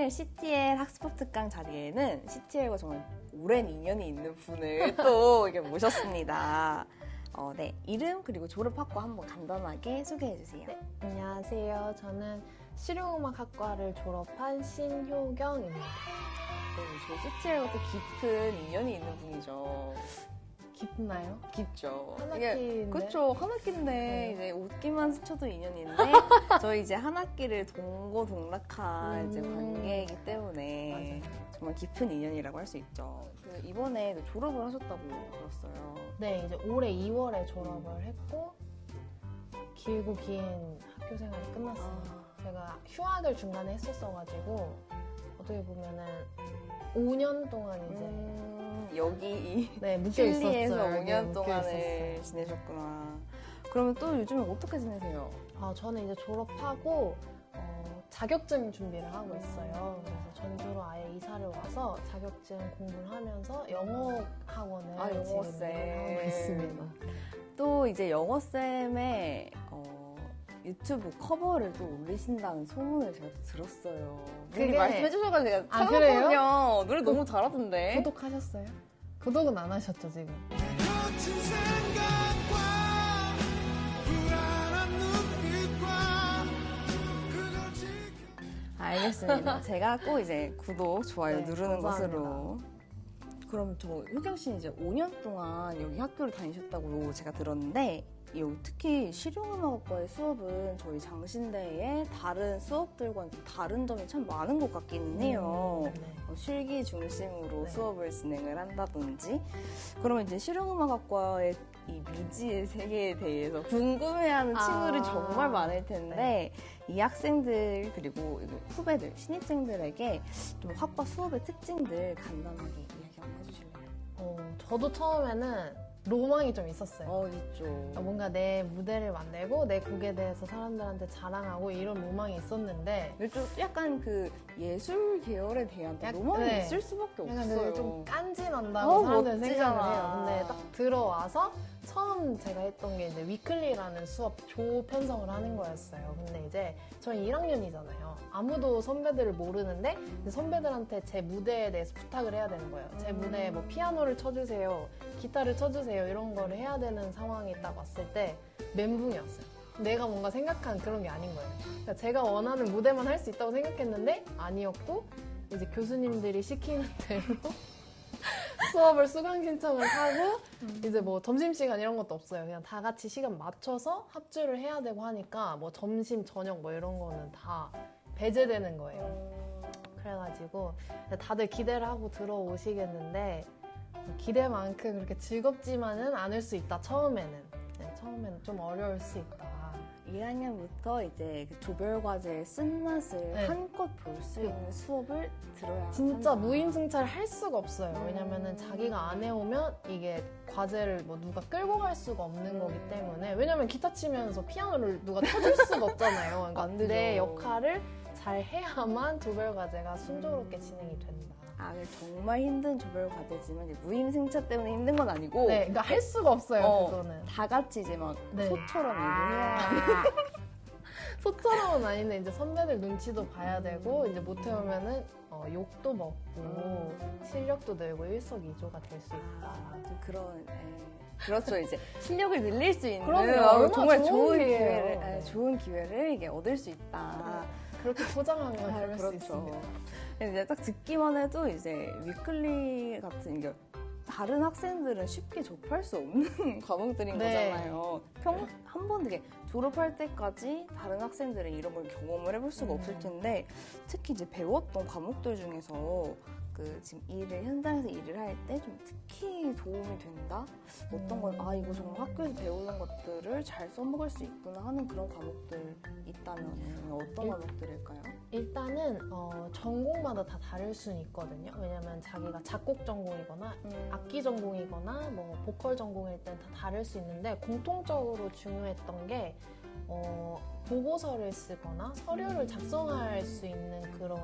오늘 CTL 학습법 특강 자리에는 CTL과 정말 오랜 인연이 있는 분을 또 이렇게 모셨습니다. 네, 이름 그리고 졸업학과 한번 간단하게 소개해주세요. 네, 안녕하세요. 저는 실용음악학과를 졸업한 신효경입니다. 네, 저희 CTL과 또 깊은 인연이 있는 분이죠. 깊나요? 깊죠. 한 학기인데? 그렇죠. 한 학기인데 이제 웃기만 스쳐도 인연인데 저희 이제 한 학기를 동고동락한 이제 관계이기 때문에 맞아요. 정말 깊은 인연이라고 할 수 있죠. 이번에 졸업을 하셨다고 들었어요. 네, 이제 올해 2월에 졸업을 했고 길고 긴 학교 생활이 끝났습니다. 제가 휴학을 중간에 했었어가지고 어떻게 보면은 5년 동안 이제 여기 네, 실리에서 5년 동안을 지내셨구나. 그러면 또 요즘에 어떻게 지내세요? 저는 이제 졸업하고 자격증 준비를 하고 있어요. 그래서 전주로 아예 이사를 와서 자격증 공부를 하면서 영어 학원을 지금 하고 있습니다. 또 이제 영어쌤의 유튜브 커버를 또 올리신다는 소문을 제가 또 들었어요. 미리 말씀해 주셔가지고 제가 찾아봤거든요. 노래 너무 잘하던데. 구독하셨어요? 구독은 안 하셨죠, 지금? 알겠습니다. 제가 꼭 이제 구독, 좋아요 누르는 감사합니다. 것으로. 그럼 저 효경 씨는 이제 5년 동안 여기 학교를 다니셨다고 제가 들었는데 특히 실용음악과의 수업은 저희 장신대의 다른 수업들과는 좀 다른 점이 참 많은 것 같기는 해요. 실기 중심으로 수업을 진행을 한다든지. 그러면 이제 실용음악학과의 이 미지의 세계에 대해서 궁금해하는 친구들이 정말 많을 텐데 이 학생들 그리고 후배들, 신입생들에게 좀 학과 수업의 특징들 간단하게 이야기 한번 해주실래요? 저도 처음에는 로망이 좀 있었어요. 있죠. 뭔가 내 무대를 만들고 내 곡에 대해서 사람들한테 자랑하고 이런 로망이 있었는데 좀 약간 그 예술 계열에 대한 로망이 있을 수밖에 없어요. 좀 깐진한다고 사람들은 멋지잖아. 생각을 해요. 근데 딱 들어와서 처음 제가 했던 게 이제 위클리라는 수업 조 편성을 하는 거였어요. 근데 이제 저는 1학년이잖아요. 아무도 선배들을 모르는데 선배들한테 제 무대에 대해서 부탁을 해야 되는 거예요. 제 무대에 뭐 피아노를 쳐주세요, 기타를 쳐주세요 이런 거를 해야 되는 상황이 딱 왔을 때 멘붕이었어요. 내가 뭔가 생각한 그런 게 아닌 거예요. 그러니까 제가 원하는 무대만 할 수 있다고 생각했는데 아니었고 이제 교수님들이 시키는 대로 수업을 수강 신청을 하고 이제 뭐 점심시간 이런 것도 없어요. 그냥 다 같이 시간 맞춰서 합주를 해야 되고 하니까 뭐 점심, 저녁 뭐 이런 거는 다 배제되는 거예요. 그래가지고 다들 기대를 하고 들어오시겠는데 기대만큼 그렇게 즐겁지만은 않을 수 있다. 처음에는 좀 어려울 수 있다. 1학년부터 이제 그 조별과제의 쓴맛을 한껏 볼 수 있는 수업을 들어야 진짜 무임승차를 할 수가 없어요. 왜냐면은 자기가 안 해오면 이게 과제를 뭐 누가 끌고 갈 수가 없는 거기 때문에. 왜냐면 기타 치면서 피아노를 누가 쳐줄 수가 없잖아요. 그러니까 내 역할을 잘 해야만 조별과제가 순조롭게 진행이 된다. 정말 힘든 조별과제지만 무임승차 때문에 힘든 건 아니고 그러니까 할 수가 없어요. 그거는 다 같이 이제 막 소처럼 일을 해야 소처럼은 아닌데 이제 선배들 눈치도 봐야 되고 이제 못해오면은 욕도 먹고 실력도 늘고 일석이조가 될 수 있다. 그렇죠. 이제 실력을 늘릴 수 있는 정말 좋은 기회를 이게 얻을 수 있다. 그렇게 포장하면 그럴 수 있습니다. 이제 딱 듣기만 해도 이제 위클리 같은 게 다른 학생들은 쉽게 접할 수 없는 과목들인 거잖아요. 한 번 되게 졸업할 때까지 다른 학생들은 이런 걸 경험을 해볼 수가 없을 텐데 특히 이제 배웠던 과목들 중에서 지금 현장에서 일을 할 때 좀 특히 도움이 된다? 어떤 건 이거 정말 학교에서 배우는 것들을 잘 써먹을 수 있구나 하는 그런 과목들 있다면 어떤 과목들일까요? 일단은 전공마다 다 다를 수는 있거든요. 왜냐면 자기가 작곡 전공이거나 악기 전공이거나 뭐 보컬 전공일 땐 다 다를 수 있는데 공통적으로 중요했던 게 보고서를 쓰거나 서류를 작성할 수 있는 그런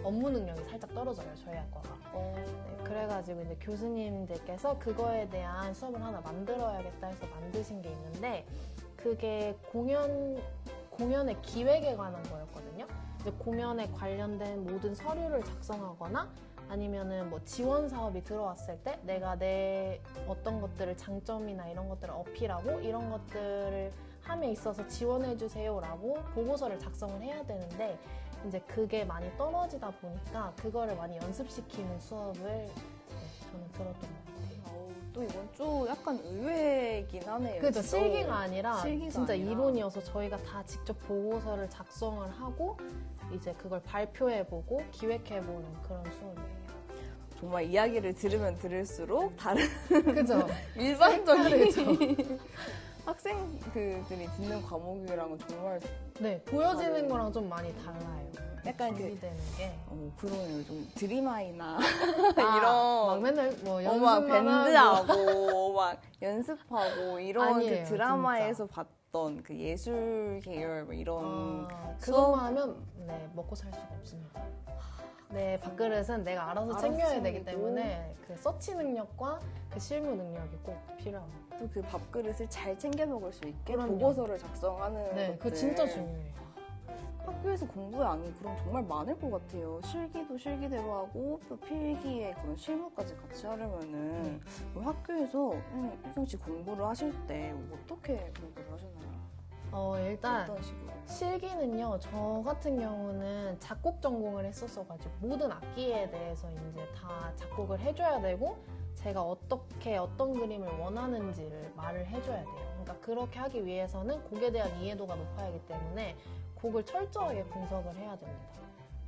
업무 능력이 살짝 떨어져요, 저희 학과가. 그래가지고 이제 교수님들께서 그거에 대한 수업을 하나 만들어야겠다 해서 만드신 게 있는데 그게 공연의 기획에 관한 거였거든요. 이제 공연에 관련된 모든 서류를 작성하거나 아니면은 뭐 지원 사업이 들어왔을 때 내가 내 어떤 것들을 장점이나 이런 것들을 어필하고 이런 것들을 함에 있어서 지원해 주세요라고 보고서를 작성을 해야 되는데 이제 그게 많이 떨어지다 보니까 그거를 많이 연습시키는 수업을 저는 들었던 것 같아요. 또 이건 좀 약간 의외이긴 하네요. 그죠. 실기가 아니라 실기가 진짜 아니라. 이론이어서 저희가 다 직접 보고서를 작성을 하고 이제 그걸 발표해보고 기획해보는 그런 수업이에요. 정말 이야기를 들으면 들을수록 다른 그죠? 일반적인 학생들이 듣는 과목이랑은 정말 네, 보여지는 거랑 좀 많이 달라요. 약간 준비되는 게. 그러네요. 좀 드림아이나 막 이런 맨날 뭐 막 연습만 하고 밴드하고 막 연습하고 이런 아니에요, 그 드라마에서 봤던 그 예술 계열 뭐 이런 그것만 하면 네, 먹고 살 수가 없습니다. 네, 밥그릇은 내가 알아서 챙겨야 되기 때문에 그 서치 능력과 그 실무 능력이 꼭 필요합니다. 또 그 밥그릇을 잘 챙겨 먹을 수 있게 그럼요. 보고서를 작성하는 네, 것들. 그거 진짜 중요해요. 학교에서 공부의 양이 그럼 정말 많을 것 같아요. 실기도 실기대로 하고 또 필기에 그런 실무까지 같이 하려면은 그럼 학교에서 혜정 씨 공부를 하실 때 어떻게 공부를 하셨나요? 일단 어떤 식으로? 실기는요, 저 같은 경우는 작곡 전공을 했었어가지고 모든 악기에 대해서 이제 다 작곡을 해줘야 되고 제가 어떻게 어떤 그림을 원하는지를 말을 해줘야 돼요. 그러니까 그렇게 하기 위해서는 곡에 대한 이해도가 높아야 하기 때문에 곡을 철저하게 분석을 해야 됩니다.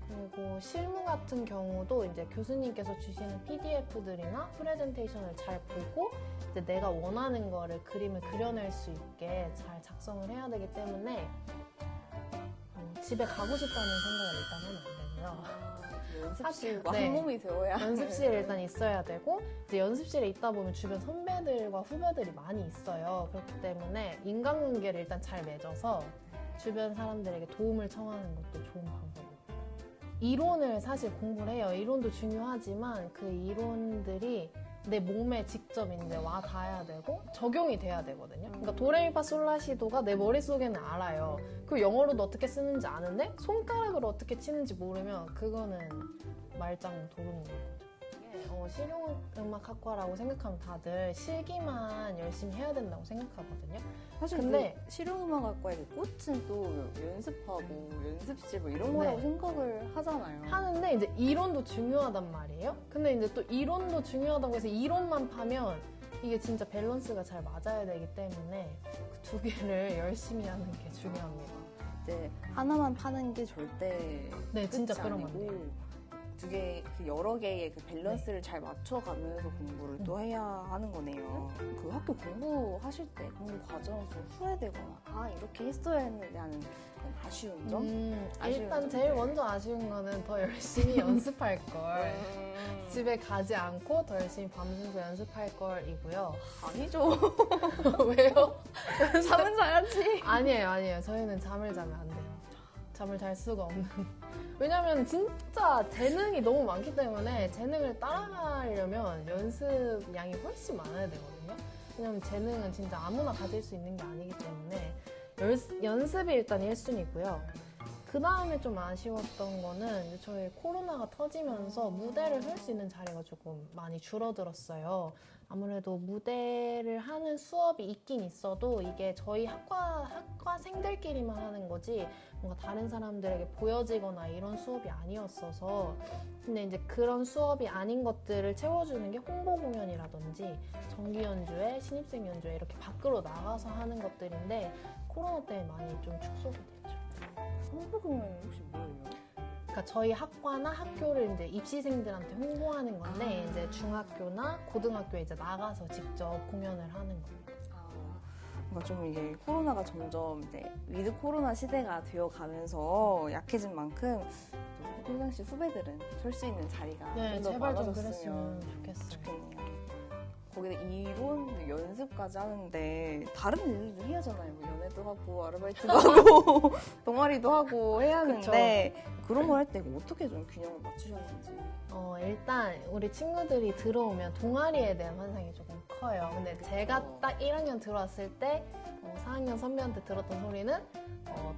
그리고 실무 같은 경우도 이제 교수님께서 주시는 PDF들이나 프레젠테이션을 잘 보고 이제 내가 원하는 거를 그림을 그려낼 수 있게 잘 작성을 해야 되기 때문에 집에 가고 싶다는 생각을 일단 하면 안 되고요. 연습실과 네. 한 몸이 되어야 연습실에 일단 있어야 되고 이제 연습실에 있다 보면 주변 선배들과 후배들이 많이 있어요. 그렇기 때문에 인간관계를 일단 잘 맺어서 주변 사람들에게 도움을 청하는 것도 좋은 방법이에요. 이론을 사실 공부를 해요. 이론도 중요하지만 그 이론들이 내 몸에 직접 이제 와 닿아야 되고 적용이 돼야 되거든요. 그러니까 도레미파솔라시도가 내 머릿속에는 알아요. 그 영어로도 어떻게 쓰는지 아는데 손가락으로 어떻게 치는지 모르면 그거는 말짱 도루묵인 거죠. 실용음악학과라고 생각하면 다들 실기만 열심히 해야 된다고 생각하거든요. 사실 근데 그 실용음악학과의 그 꽃은 또 연습하고 연습실 뭐 이런 거라고 네. 생각을 하잖아요. 하는데 이제 이론도 중요하단 말이에요. 근데 이제 또 이론도 중요하다고 해서 이론만 파면 이게 진짜 밸런스가 잘 맞아야 되기 때문에 그 두 개를 열심히 하는 게 중요합니다. 이제 하나만 파는 게 절대 네, 진짜 끝이 그러면 안 아니고 돼요. 두 개, 그 여러 개의 그 밸런스를 잘 맞춰가면서 공부를 또 해야 하는 거네요. 그 학교 공부하실 때 공부 과정에서 후회되거나 이렇게 했어야 했는데 하는 그런 아쉬운 점? 아쉬운 일단 점들. 제일 먼저 아쉬운 거는 더 열심히 연습할 걸. 집에 가지 않고 더 열심히 밤새서 연습할 걸이고요. 아니죠. 왜요? 잠은 자야지. 아니에요. 저희는 잠을 자면 안 돼요. 잠을 잘 수가 없는. 왜냐면 진짜 재능이 너무 많기 때문에 재능을 따라가려면 연습 양이 훨씬 많아야 되거든요. 왜냐면 재능은 진짜 아무나 가질 수 있는 게 아니기 때문에 연습이 일단 1순위고요. 그 다음에 좀 아쉬웠던 거는 이제 저희 코로나가 터지면서 무대를 할 수 있는 자리가 조금 많이 줄어들었어요. 아무래도 무대를 하는 수업이 있긴 있어도 이게 저희 학과생들끼리만 하는 거지 뭔가 다른 사람들에게 보여지거나 이런 수업이 아니었어서 근데 이제 그런 수업이 아닌 것들을 채워주는 게 홍보 공연이라든지 정기 연주회, 신입생 연주회 이렇게 밖으로 나가서 하는 것들인데 코로나 때문에 많이 좀 축소가 됐죠. 홍보 공연은 혹시 뭐예요? 그러니까 저희 학과나 학교를 이제 입시생들한테 홍보하는 건데 이제 중학교나 고등학교에 이제 나가서 직접 공연을 하는 거예요. 뭔가 좀 이게 코로나가 점점 이제 위드 코로나 시대가 되어가면서 약해진 만큼 혜정 씨 후배들은 설 수 있는 자리가 네, 좀 더 제발 좀 많아졌으면 그랬으면 좋겠어요. 좋겠네요. 거기다 이론 연습까지 하는데 다른 일도 해야 하잖아요. 뭐 연애도 하고 아르바이트도 하고 동아리도 하고 해야 하는데 그런 걸 할 때 어떻게 좀 균형을 맞추셨는지. 일단 우리 친구들이 들어오면 동아리에 대한 환상이 조금 커요. 근데 제가 딱 1학년 들어왔을 때 4학년 선배한테 들었던 소리는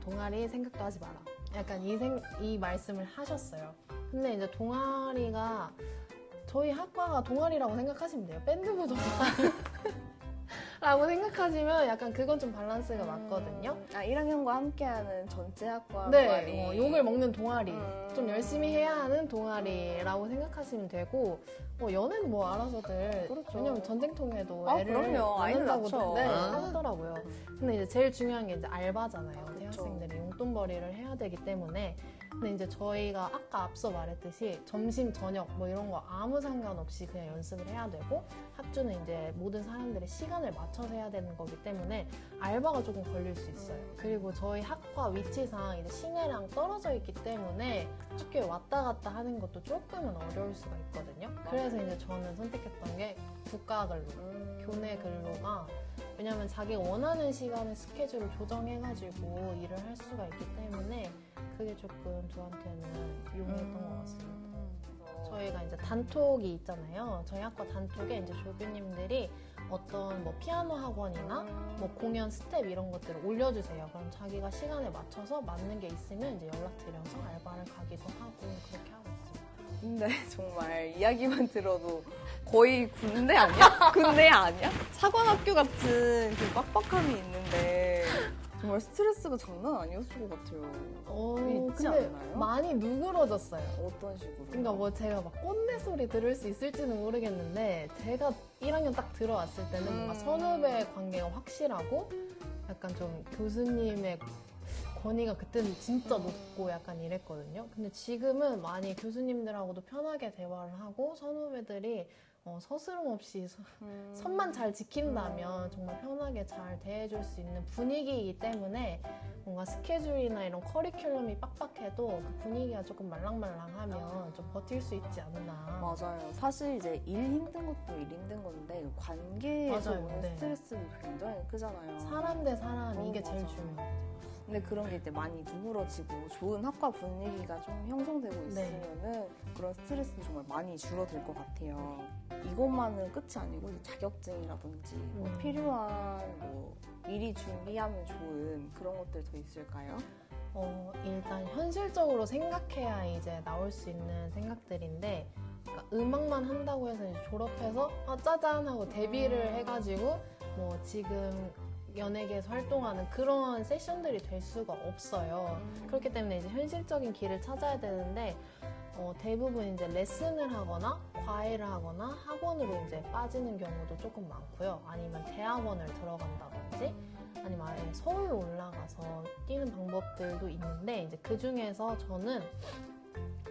동아리 생각도 하지 마라. 약간 이 말씀을 하셨어요. 근데 이제 동아리가 저희 학과가 동아리라고 생각하시면 돼요. 밴드부 동아리. 라고 생각하시면 약간 그건 좀 밸런스가 맞거든요. 1학년과 함께하는 전체 학과 네, 동아리. 욕을 먹는 동아리. 좀 열심히 해야 하는 동아리라고 생각하시면 되고, 연애는 뭐 알아서들. 그렇죠. 왜냐면 전쟁통에도 아, 애를 그럼요. 아이들 낳죠. 낳는다고 하더라고요. 근데 이제 제일 중요한 게 이제 알바잖아요. 그렇죠. 대학생들이 용돈벌이를 해야 되기 때문에. 근데 이제 저희가 아까 앞서 말했듯이 점심, 저녁 뭐 이런 거 아무 상관없이 그냥 연습을 해야 되고 합주는 이제 모든 사람들의 시간을 맞춰서 해야 되는 거기 때문에 알바가 조금 걸릴 수 있어요. 그리고 저희 학과 위치상 이제 시내랑 떨어져 있기 때문에 학교에 왔다 갔다 하는 것도 조금은 어려울 수가 있거든요. 그래서 이제 저는 선택했던 게 국가 근로, 교내 근로가 왜냐면 자기가 원하는 시간에 스케줄을 조정해가지고 일을 할 수가 있기 때문에 그게 조금 저한테는 용이했던 것 같습니다. 저희가 이제 단톡이 있잖아요. 저희 학과 단톡에 이제 조교님들이 어떤 뭐 피아노 학원이나 뭐 공연 스텝 이런 것들을 올려주세요. 그럼 자기가 시간에 맞춰서 맞는 게 있으면 이제 연락드려서 알바를 가기도 하고 그렇게 하고 있습니다. 근데 정말 이야기만 들어도 거의 군대 아니야? 군대 아니야? 사관학교 같은 그 빡빡함이 있는데 정말 스트레스가 장난 아니었을 것 같아요. 있지 근데 않나요? 많이 누그러졌어요. 어떤 식으로? 그러니까 뭐 제가 막 꼰대 소리 들을 수 있을지는 모르겠는데 제가 1학년 딱 들어왔을 때는 뭔가 선후배 관계가 확실하고 약간 좀 교수님의 권위가 그때는 진짜 높고 약간 이랬거든요. 근데 지금은 많이 교수님들하고도 편하게 대화를 하고 선후배들이 서스럼 없이 선만 잘 지킨다면 정말 편하게 잘 대해줄 수 있는 분위기이기 때문에 뭔가 스케줄이나 이런 커리큘럼이 빡빡해도 그 분위기가 조금 말랑말랑하면 좀 버틸 수 있지 않나. 맞아요. 사실 이제 일 힘든 것도 일 힘든 건데 관계에서 맞아요. 오는 네. 스트레스도 굉장히 크잖아요. 사람 대 사람 이게 제일 맞아. 중요해요. 근데 그런 게 이제 많이 누그러지고 좋은 학과 분위기가 좀 형성되고 있으면은 그런 스트레스도 정말 많이 줄어들 것 같아요. 이것만은 끝이 아니고 이제 자격증이라든지 뭐 필요한 뭐 미리 준비하면 좋은 그런 것들 더 있을까요? 일단 현실적으로 생각해야 이제 나올 수 있는 생각들인데 그러니까 음악만 한다고 해서 이제 졸업해서 짜잔 하고 데뷔를 해가지고 뭐 지금 연예계에서 활동하는 그런 세션들이 될 수가 없어요. 그렇기 때문에 이제 현실적인 길을 찾아야 되는데 대부분 이제 레슨을 하거나 과외를 하거나 학원으로 이제 빠지는 경우도 조금 많고요. 아니면 대학원을 들어간다든지 아니면 아예 서울로 올라가서 뛰는 방법들도 있는데 이제 그 중에서 저는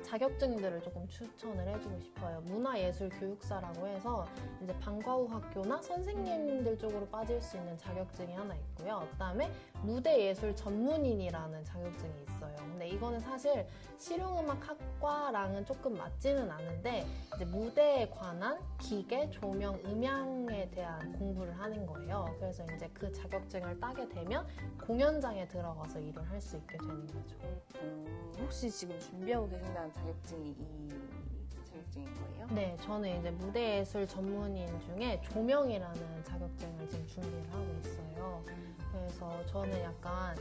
자격증들을 조금 추천을 해주고 싶어요. 문화예술교육사라고 해서 이제 방과후 학교나 선생님들 쪽으로 빠질 수 있는 자격증이 하나 있고요. 그다음에 무대예술 전문인이라는 자격증이 있어요. 근데 이거는 사실 실용음악학과랑은 조금 맞지는 않은데 이제 무대에 관한 기계, 조명, 음향에 대한 공부를 하는 거예요. 그래서 이제 그 자격증을 따게 되면 공연장에 들어가서 일을 할 수 있게 되는 거죠. 혹시 지금 준비하고 계신다는 자격증이 이 자격증인 거예요? 네, 저는 이제 무대예술 전문인 중에 조명이라는 자격증을 지금 준비를 하고 있어요. 그래서 저는 약간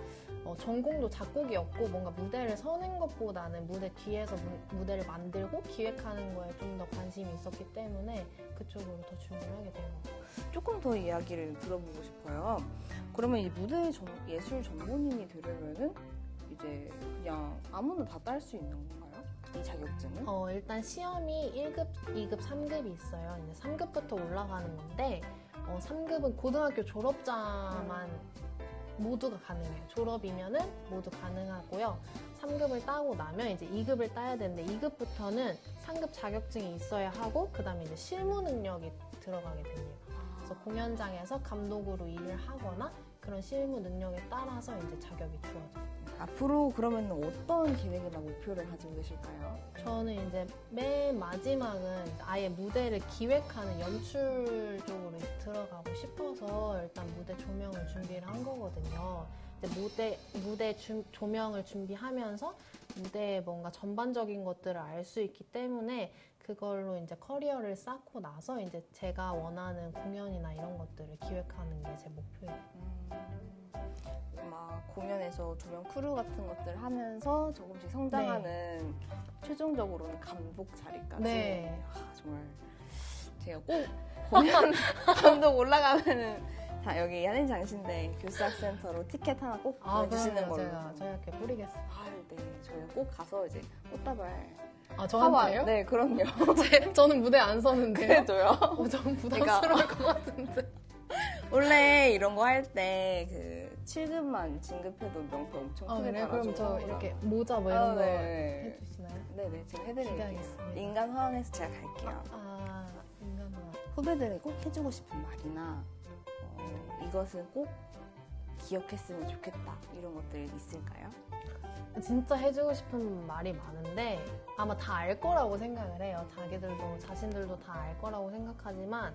전공도 작곡이었고 뭔가 무대를 서는 것보다는 무대 뒤에서 무대를 만들고 기획하는 거에 좀 더 관심이 있었기 때문에 그쪽으로 더 준비를 하게 된 것 같아요. 조금 더 이야기를 들어보고 싶어요. 그러면 이 무대 예술 전문인이 되려면은 이제 그냥 아무나 다 딸 수 있는 건가요? 이 자격증은? 일단 시험이 1급, 2급, 3급이 있어요. 이제 3급부터 올라가는 건데 3급은 고등학교 졸업자만 모두가 가능해요. 졸업이면은 모두 가능하고요. 3급을 따고 나면 이제 2급을 따야 되는데 2급부터는 상급 자격증이 있어야 하고 그 다음에 이제 실무 능력이 들어가게 됩니다. 그래서 공연장에서 감독으로 일을 하거나 그런 실무 능력에 따라서 이제 자격이 주어져요. 앞으로 그러면 어떤 계획이나 목표를 가지고 계실까요? 저는 이제 맨 마지막은 아예 무대를 기획하는 연출 쪽으로 들어가고 싶어서 일단 무대 조명을 준비를 한 거거든요. 이제 무대 조명을 준비하면서 무대의 뭔가 전반적인 것들을 알 수 있기 때문에 그걸로 이제 커리어를 쌓고 나서 이제 제가 원하는 공연이나 이런 것들을 기획하는 게 제 목표예요. 막 공연에서 조명 크루 같은 것들 하면서 조금씩 성장하는 최종적으로는 감독 자리까지. 네. 정말 제가 꼭 공연 감독 올라가면은 자, 여기 한인장신대 교수학센터로 티켓 하나 꼭 보내주시는 걸로. 제가 저희한테 뿌리겠습니다. 네, 저희가 꼭 가서 이제 꽃다발. 저한테요? 네, 그럼요. 저는 무대 안 서는데요. 그래도요. 좀 부담스러울 것 같은데. 원래 이런 거 할 때 그 7급만 진급해도 명패 엄청 크게 그래요? 달아줘. 그럼 저 이렇게 모자 뭐 이런 거 네. 해주시나요? 네네, 지금 해드릴게요. 기대하겠습니다. 인간 화원에서 제가 갈게요. 인간화. 후배들이 꼭 해주고 싶은 말이나 이것은 꼭 기억했으면 좋겠다 이런 것들 있을까요? 진짜 해주고 싶은 말이 많은데 아마 다 알 거라고 생각을 해요. 자신들도 다 알 거라고 생각하지만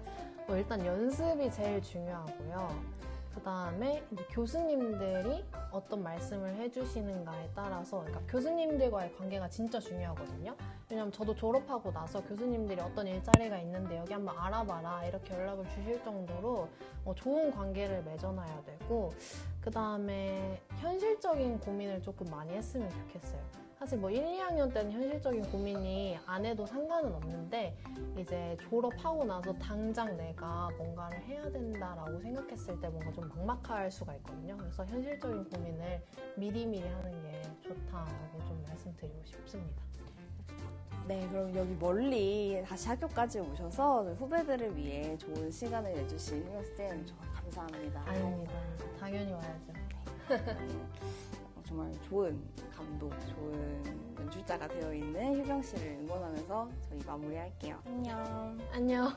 일단 연습이 제일 중요하고요. 그 다음에 교수님들이 어떤 말씀을 해주시는가에 따라서, 그러니까 교수님들과의 관계가 진짜 중요하거든요. 왜냐면 저도 졸업하고 나서 교수님들이 어떤 일자리가 있는데 여기 한번 알아봐라 이렇게 연락을 주실 정도로 좋은 관계를 맺어놔야 되고, 그 다음에 현실적인 고민을 조금 많이 했으면 좋겠어요. 사실 1, 2학년 때는 현실적인 고민이 안 해도 상관은 없는데 이제 졸업하고 나서 당장 내가 뭔가를 해야 된다라고 생각했을 때 뭔가 좀 막막할 수가 있거든요. 그래서 현실적인 고민을 미리미리 하는 게 좋다고 좀 말씀드리고 싶습니다. 네, 그럼 여기 멀리 다시 학교까지 오셔서 후배들을 위해 좋은 시간을 내주신 효경쌤 정말 감사합니다. 아닙니다. 당연히 와야죠. 정말 좋은 감독, 좋은 연출자가 되어 있는 효경 씨를 응원하면서 저희 마무리할게요. 안녕. 안녕.